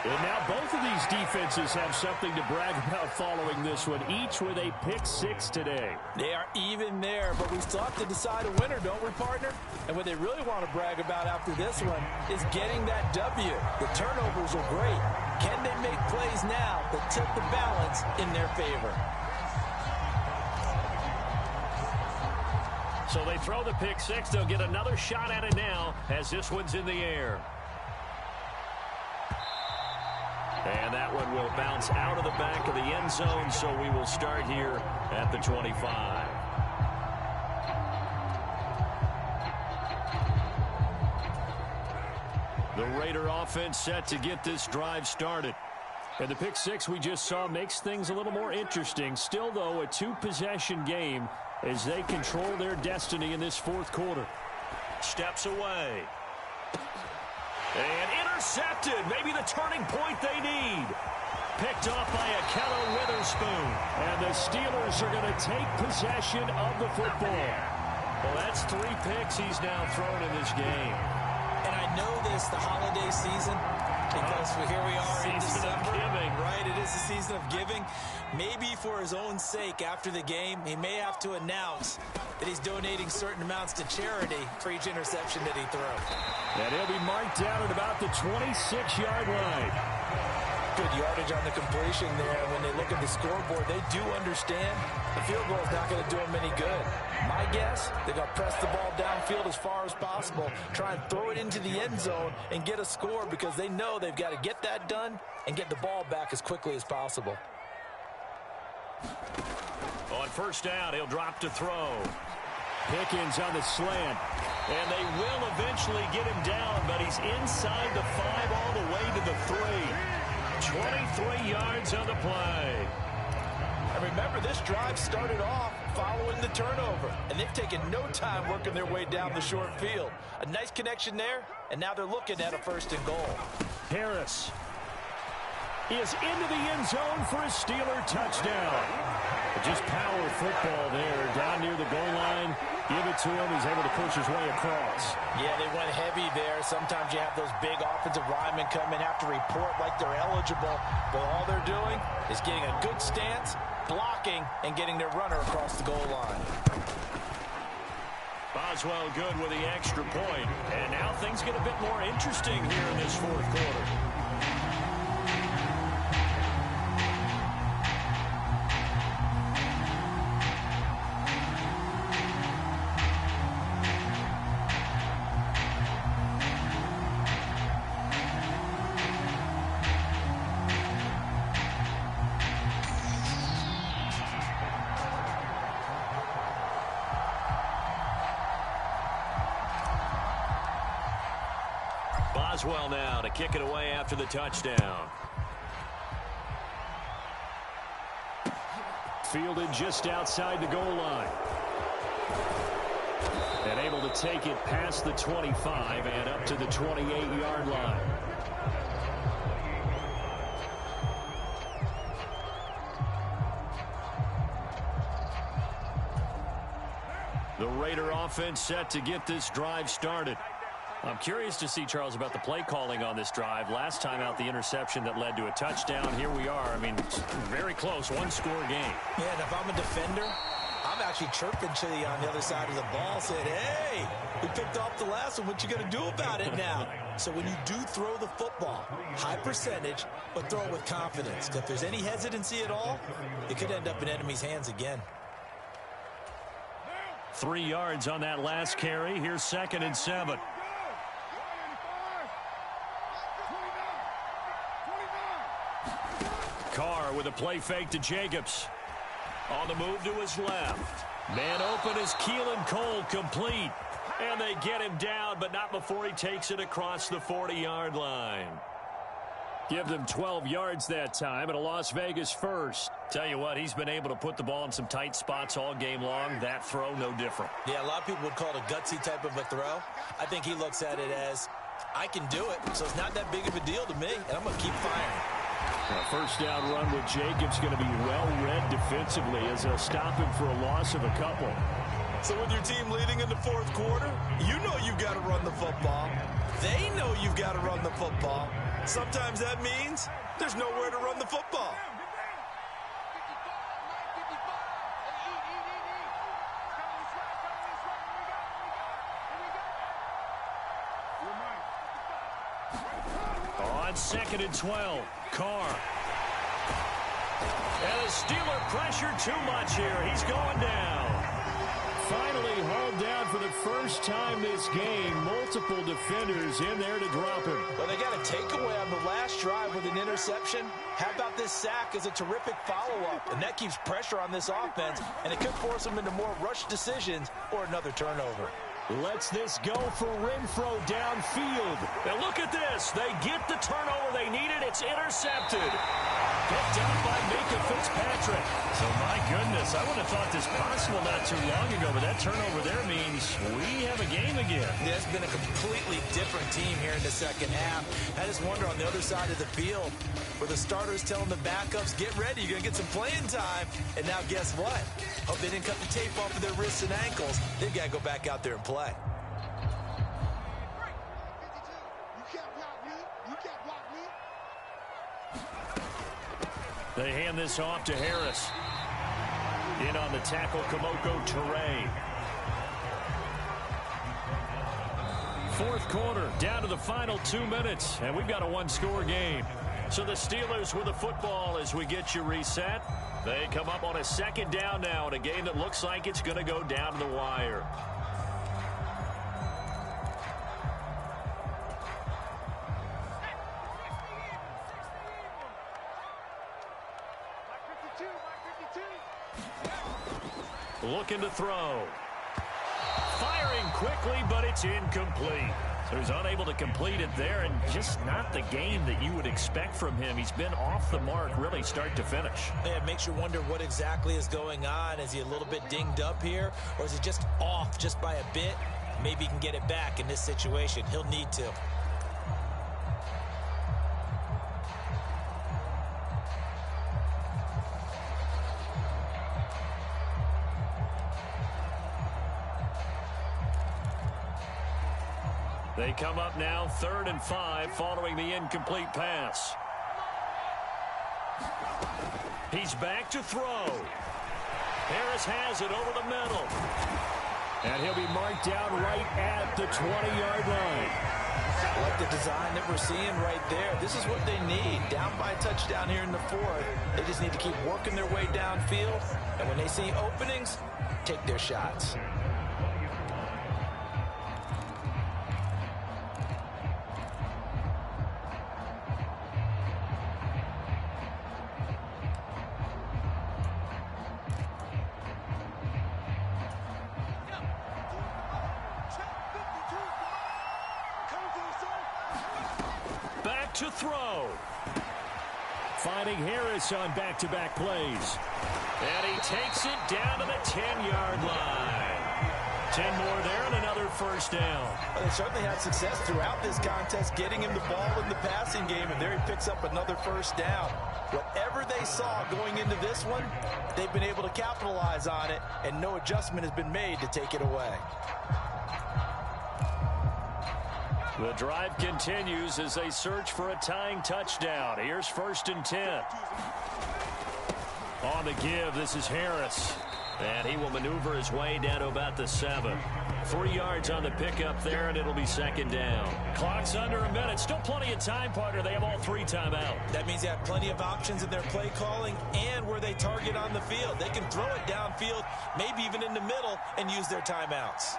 Speaker 3: And now both of these defenses have something to brag about following this one, each with a pick 6 today.
Speaker 4: They are even there, but we still have to decide a winner, don't we, partner? And what they really want to brag about after this one is getting that W. The turnovers are great. Can they make plays now that tip the balance in their favor?
Speaker 6: So they throw the pick 6. They'll get another shot at it now as this one's in the air. And that one will bounce out of the back of the end zone, so we will start here at the 25.
Speaker 3: The Raider offense set to get this drive started. And the pick 6 we just saw makes things a little more interesting. Still, though, a 2-possession game as they control their destiny in this 4th quarter.
Speaker 6: Steps away. And intercepted. Maybe the turning point they need. Picked off by Ahkello Witherspoon.
Speaker 3: And the Steelers are going to take possession of the football.
Speaker 6: Well, that's 3 picks he's now thrown in this game.
Speaker 4: And I know this, the holiday season, because here we are in December. Right, it is the season of giving. Maybe for his own sake, after the game, he may have to announce that he's donating certain amounts to charity for each interception that he throws.
Speaker 3: And he'll be marked down at about the 26-yard line.
Speaker 4: Good yardage on the completion there. When they look at the scoreboard, they do understand the field goal is not going to do them any good. My guess, they're going to press the ball downfield as far as possible, try and throw it into the end zone and get a score because they know they've got to get that done and get the ball back as quickly as possible.
Speaker 3: On first down, he'll drop to throw. Pickens on the slant. And they will eventually get him down, but he's inside the 5 all the way to the 3. 23 yards on the play.
Speaker 4: And remember, this drive started off following the turnover, and they've taken no time working their way down the short field. A nice connection there, and now they're looking at a 1st and goal.
Speaker 3: Harris is into the end zone for a Steeler touchdown. Just power football there, down near the goal line. Give it to him. He's able to push his way across.
Speaker 4: Yeah, they went heavy there. Sometimes you have those big offensive linemen come and have to report like they're eligible. But all they're doing is getting a good stance, blocking, and getting their runner across the goal line.
Speaker 3: Boswell good with the extra point. And now things get a bit more interesting here in this 4th quarter. Boswell now to kick it away after the touchdown. Fielded just outside the goal line. And able to take it past the 25 and up to the 28-yard line. The Raider offense set to get this drive started. I'm curious to see, Charles, about the play calling on this drive. Last time out, the interception that led to a touchdown. Here we are. I mean, very close, one-score game.
Speaker 4: Yeah, and if I'm a defender, I'm actually chirping to you on the other side of the ball, saying, hey, we picked off the last one. What you going to do about it now? So when you do throw the football, high percentage, but throw it with confidence. If there's any hesitancy at all, it could end up in enemy's hands again.
Speaker 3: 3 yards on that last carry. Here's 2nd and 7. Carr with a play fake to Jacobs. On the move to his left. Man open is Keelan Cole, complete. And they get him down, but not before he takes it across the 40-yard line. Give them 12 yards that time, and a Las Vegas first. Tell you what, he's been able to put the ball in some tight spots all game long. That throw, no different.
Speaker 4: Yeah, a lot of people would call it a gutsy type of a throw. I think he looks at it as, I can do it, so it's not that big of a deal to me, and I'm going to keep firing.
Speaker 3: A first down run with Jacobs going to be well read defensively as they'll stop him for a loss of a couple.
Speaker 4: So with your team leading in the 4th quarter, you know you've got to run the football. They know you've got to run the football. Sometimes that means there's nowhere to run the football.
Speaker 3: On 2nd and 12, Carr. And the Steeler pressure too much here. He's going down. Finally hauled down for the first time this game. Multiple defenders in there to drop him.
Speaker 4: Well, they got a takeaway on the last drive with an interception. How about this sack as a terrific follow-up? And that keeps pressure on this offense, and it could force them into more rush decisions or another turnover.
Speaker 3: Lets this go for Renfro downfield. Now look at this. They get the turnover they needed. It's intercepted. Picked up by Minkah Fitzpatrick. So my goodness, I wouldn't have thought this possible not too long ago, but that turnover there means we have a game again.
Speaker 4: Yeah, it's been a completely different team here in the 2nd half. I just wonder on the other side of the field where the starters telling the backups, get ready, you're going to get some playing time. And now guess what? Hope they didn't cut the tape off of their wrists and ankles. They've got to go back out there and play.
Speaker 3: They hand this off to Harris. In on the tackle, Kamoko Toure. 4th quarter, down to the final 2 minutes, and we've got a one-score game. So the Steelers with the football as we get you reset. They come up on a second down now in a game that looks like it's going to go down to the wire. Looking to throw. Firing quickly, but it's incomplete. So he's unable to complete it there, and just not the game that you would expect from him. He's been off the mark really start to finish.
Speaker 4: Yeah, it makes you wonder what exactly is going on. Is he a little bit dinged up here, or is he just off just by a bit? Maybe he can get it back in this situation. He'll need to.
Speaker 3: They come up now 3rd and 5 following the incomplete pass. He's back to throw. Harris has it over the middle. And he'll be marked down right at the 20-yard line.
Speaker 4: I like the design that we're seeing right there. This is what they need. Down by a touchdown here in the 4th. They just need to keep working their way downfield. And when they see openings, take their shots.
Speaker 3: To throw. Finding Harris on back-to-back plays. And he takes it down to the 10-yard line. 10 more there and another first down.
Speaker 4: Well, they certainly had success throughout this contest getting him the ball in the passing game, and there he picks up another first down. Whatever they saw going into this one, they've been able to capitalize on it, and no adjustment has been made to take it away.
Speaker 3: The drive continues as they search for a tying touchdown. Here's 1st and 10. On the give, this is Harris. And he will maneuver his way down to about the 7. 3 yards on the pickup there, and it'll be 2nd down. Clock's under a minute. Still plenty of time, partner. They have all 3 timeout.
Speaker 4: That means they have plenty of options in their play calling and where they target on the field. They can throw it downfield, maybe even in the middle, and use their timeouts.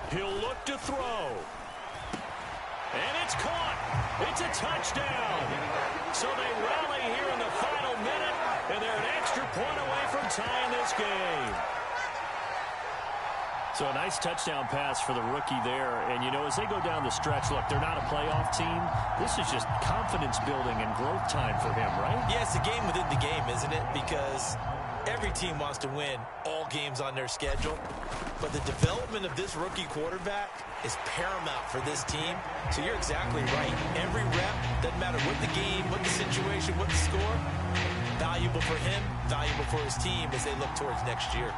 Speaker 3: He'll look to throw. And it's caught. It's a touchdown. So they rally here in the final minute, and they're an extra point away from tying this game. So a nice touchdown pass for the rookie there. And, you know, as they go down the stretch, look, they're not a playoff team. This is just confidence building and growth time for him, right?
Speaker 4: Yeah, it's a game within the game, isn't it? Because every team wants to win all games on their schedule. But the development of this rookie quarterback is paramount for this team. So you're exactly right. Every rep, doesn't matter what the game, what the situation, what the score, valuable for him, valuable for his team as they look towards next year.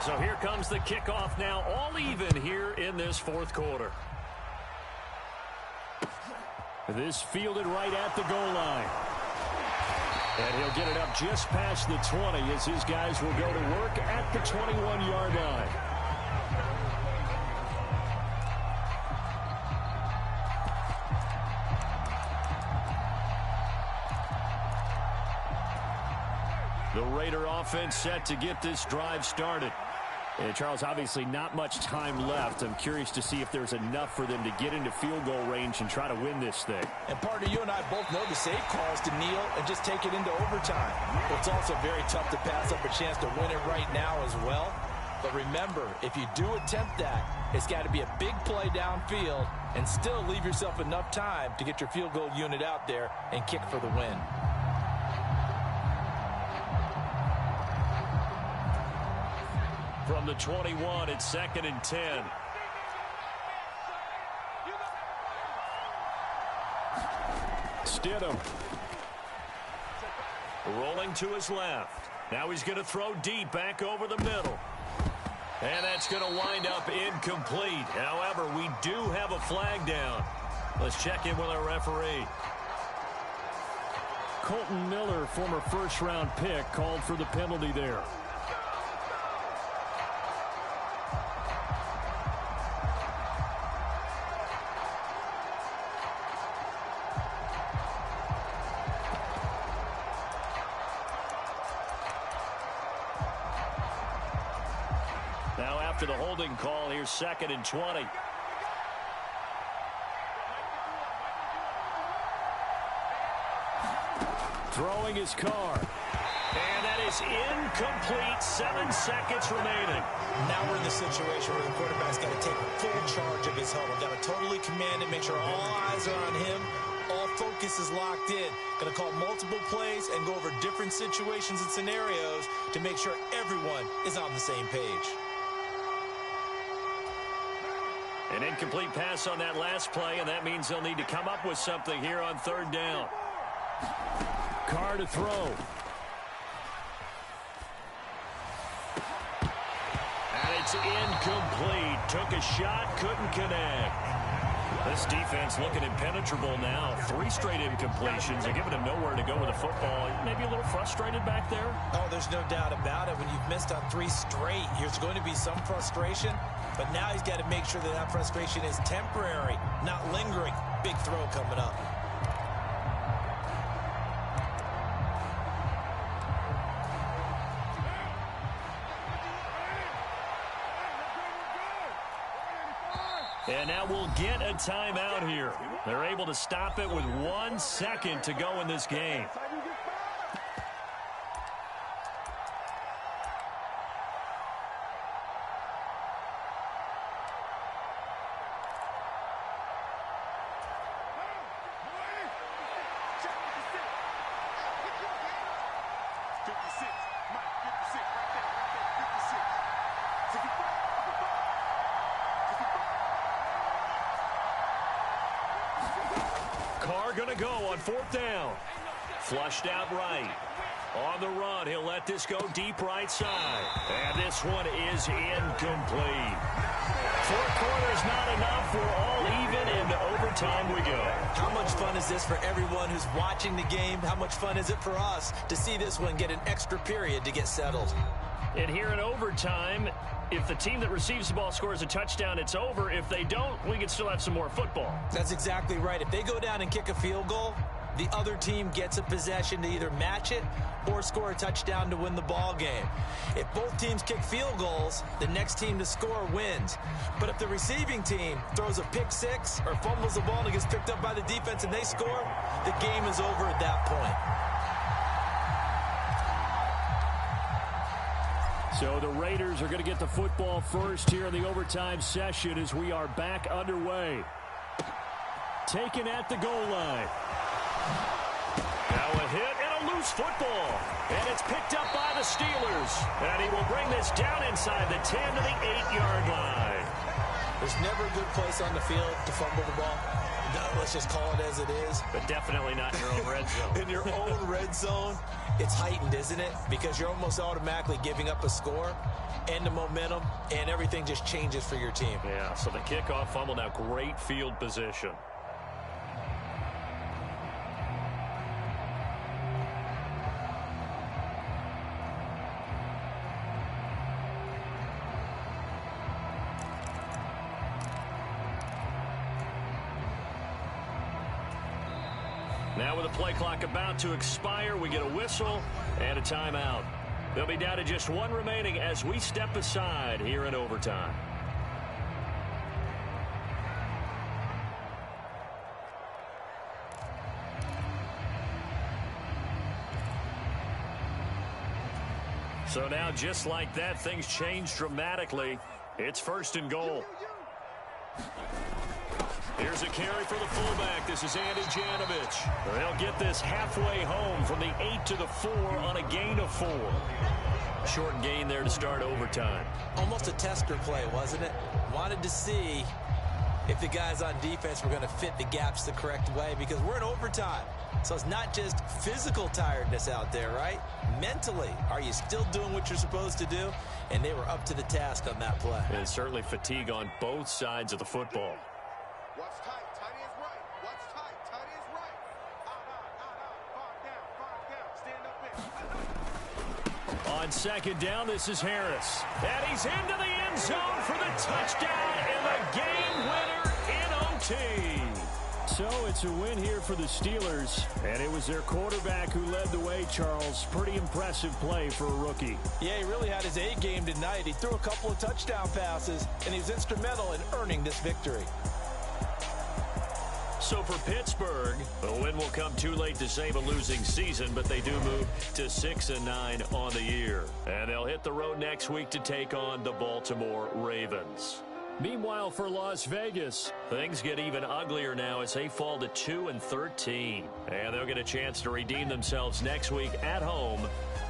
Speaker 3: So here comes the kickoff now, all even here in this 4th quarter. This fielded right at the goal line. And he'll get it up just past the 20 as his guys will go to work at the 21-yard line. The Raider offense set to get this drive started. And Charles, obviously not much time left. I'm curious to see if there's enough for them to get into field goal range and try to win this thing.
Speaker 4: And partner, you and I both know the safe call is to kneel and just take it into overtime. It's also very tough to pass up a chance to win it right now as well. But remember, if you do attempt that, it's got to be a big play downfield and still leave yourself enough time to get your field goal unit out there and kick for the win.
Speaker 3: From the 21, it's 2nd and 10. Stidham. Rolling to his left. Now he's going to throw deep back over the middle. And that's going to wind up incomplete. However, we do have a flag down.
Speaker 6: Let's check in with our referee.
Speaker 3: Colton Miller, former first-round pick, called for the penalty there.
Speaker 6: Now after the holding call, here's 2nd and 20.
Speaker 3: Throwing his car.
Speaker 6: And that is incomplete. 7 seconds remaining.
Speaker 4: Now we're in the situation where the quarterback's got to take full charge of his huddle. Got to totally command it, make sure all eyes are on him. All focus is locked in. Going to call multiple plays and go over different situations and scenarios to make sure everyone is on the same page.
Speaker 6: An incomplete pass on that last play, and that means they'll need to come up with something here on 3rd down.
Speaker 3: Carr to throw.
Speaker 6: And it's incomplete. Took a shot, couldn't connect. This defense looking impenetrable now. 3 straight incompletions. They're giving him nowhere to go with the football. Maybe a little frustrated back there?
Speaker 4: Oh, there's no doubt about it. When you've missed on 3 straight, there's going to be some frustration. But now he's got to make sure that that frustration is temporary, not lingering. Big throw coming up.
Speaker 6: And now we'll get a timeout here. They're able to stop it with 1 second to go in this game. Carr going to go on 4th down. Flushed out right. On the run, he'll let this go deep right side. And this one is incomplete. 4 quarters not enough. We're all even, and overtime we go.
Speaker 4: How much fun is this for everyone who's watching the game? How much fun is it for us to see this one get an extra period to get settled?
Speaker 6: And here in overtime, if the team that receives the ball scores a touchdown, it's over. If they don't, we can still have some more football.
Speaker 4: That's exactly right. If they go down and kick a field goal, the other team gets a possession to either match it or score a touchdown to win the ball game. If both teams kick field goals, the next team to score wins. But if the receiving team throws a pick 6 or fumbles the ball and it gets picked up by the defense and they score, the game is over at that point.
Speaker 3: So the Raiders are going to get the football first here in the overtime session as we are back underway. Taken at the goal line.
Speaker 6: Now a hit and a loose football. And it's picked up by the Steelers. And he will bring this down inside the 10 to the 8-yard line.
Speaker 4: There's never a good place on the field to fumble the ball. No, let's just call it as it is.
Speaker 6: But definitely not in your own red zone.
Speaker 4: In your own red zone, it's heightened, isn't it? Because you're almost automatically giving up a score and the momentum, and everything just changes for your team.
Speaker 6: Yeah, so the kickoff fumble, now great field position. Now with the play clock about to expire, we get a whistle and a timeout. They'll be down to just 1 remaining as we step aside here in overtime. So now just like that, things change dramatically. It's 1st and goal. Here's a carry for the fullback. This is Andy Janovich. They'll get this halfway home from the 8 to the 4 on a gain of 4. Short gain there to start overtime.
Speaker 4: Almost a tester play, wasn't it? Wanted to see if the guys on defense were going to fit the gaps the correct way, because we're in overtime. So it's not just physical tiredness out there, right? Mentally, are you still doing what you're supposed to do? And they were up to the task on that play.
Speaker 6: And certainly fatigue on both sides of the football.
Speaker 5: Watch tight. Tight ends right.
Speaker 3: On second down, this is Harris. And he's into the end zone for the touchdown and the game winner in OT. So it's a win here for the Steelers, and it was their quarterback who led the way, Charles. Pretty impressive play for a rookie.
Speaker 4: Yeah, he really had his A game tonight. He threw a couple of touchdown passes, and he's instrumental in earning this victory.
Speaker 6: So for Pittsburgh, the win will come too late to save a losing season, but they do move to 6-9 on the year. And they'll hit the road next week to take on the Baltimore Ravens.
Speaker 3: Meanwhile, for Las Vegas,
Speaker 6: things get even uglier now as they fall to 2-13. And they'll get a chance to redeem themselves next week at home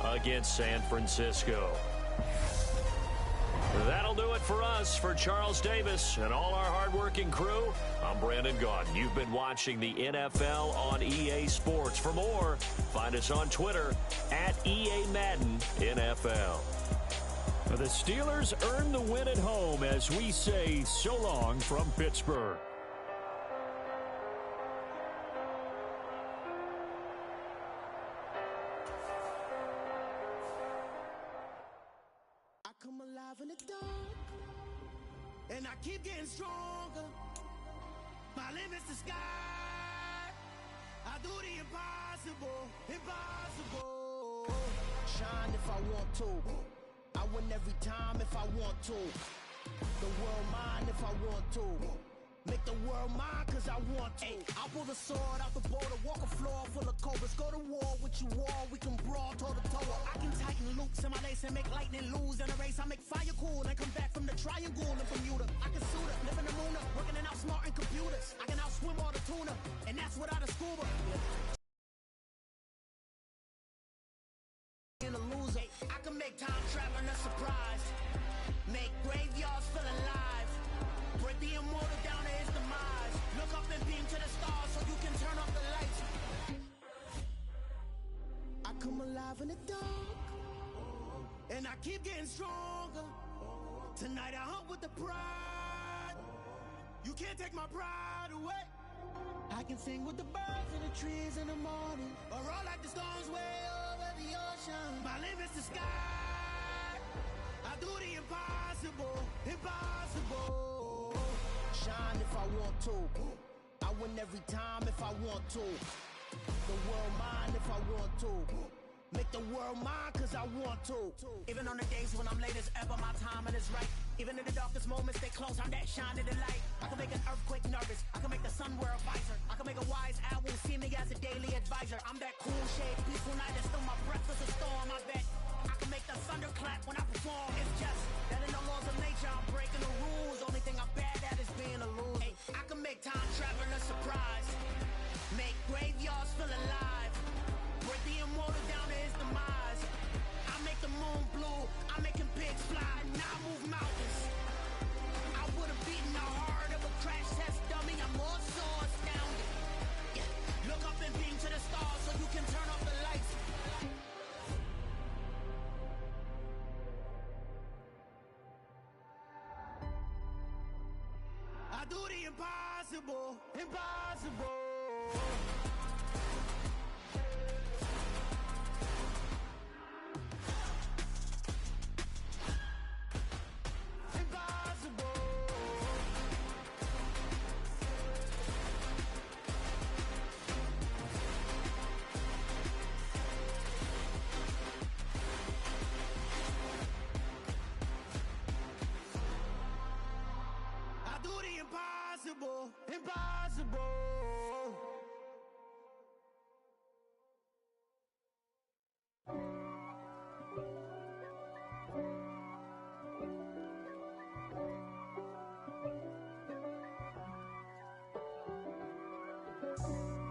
Speaker 6: against San Francisco. That'll do it for us. For Charles Davis and all our hardworking crew, I'm Brandon Gaudin. You've been watching the NFL on EA Sports. For more, find us on Twitter at EA Madden NFL.
Speaker 3: The Steelers earn the win at home as we say so long from Pittsburgh.
Speaker 7: I come alive in the dark, and I keep getting stronger. My limit's the sky. I do the impossible, impossible. Shine if I want to. I win every time if I want to. The world mine if I want to. Make the world mine cause I want to. I pull the sword out the border, walk a floor full of cobras. Go to war with you all, we can brawl toe to toe. I can tighten loops in my lace and make lightning lose in a race. I make fire cool and come back from the triangle in Bermuda. I can suit up, live in the moon up, working and outsmarting computers. I can outswim all the tuna, and that's without a scuba. In a loser, I can make time traveling a surprise. Make graveyards feel alive. Break the immortal down to his demise. Look up and beam to the stars so you can turn off the lights. I come alive in the dark, and I keep getting stronger. Tonight I hunt with the pride. You can't take my pride away. I can sing with the birds and the trees in the morning, or roll like the storms way over the ocean. My limit's the sky. I do the impossible, impossible. Shine if I want to. I win every time if I want to. The world mine if I want to. Make the world mine cause I want to. Even on the days when I'm late as ever, my timing is right. Even in the darkest moments, stay close, I'm that shining the light. I can make an earthquake nervous, I can make the sun wear a visor. I can make a wise owl see me as a daily advisor. I'm that cool shade, peaceful night, and still my breath is a storm, I bet. I can make the thunder clap when I perform. It's just that in the laws of nature, I'm breaking the rules. Only thing I'm bad at is being a loser. Hey, I can make time travel a surprise. Make graveyards feel alive. Break the immortal down to his demise. I make the moon blue. I'm making pigs fly. Now I move mountains. I would have beaten the heart of a crash test dummy. I'm more so astounded. Yeah. Look up and beam to the stars so you can turn off the lights. I do the impossible, impossible. Impossible, impossible.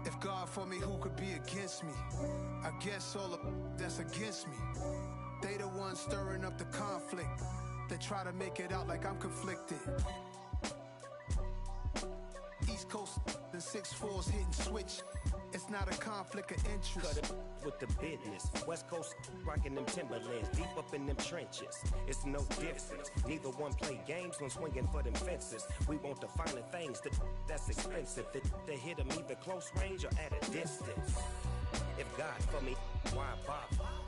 Speaker 8: If God for me, who could be against me? I guess all of that's against me. They the ones stirring up the conflict. They try to make it out like I'm conflicted. East Coast, the 6'4's hitting switch. It's not a conflict of interest.
Speaker 9: Cut it with the business. West Coast rocking them Timberlands, deep up in them trenches. It's no difference. Neither one play games when swinging for them fences. We want the finer things, that's expensive. They hit them either close range or at a distance. If God for me, why bother?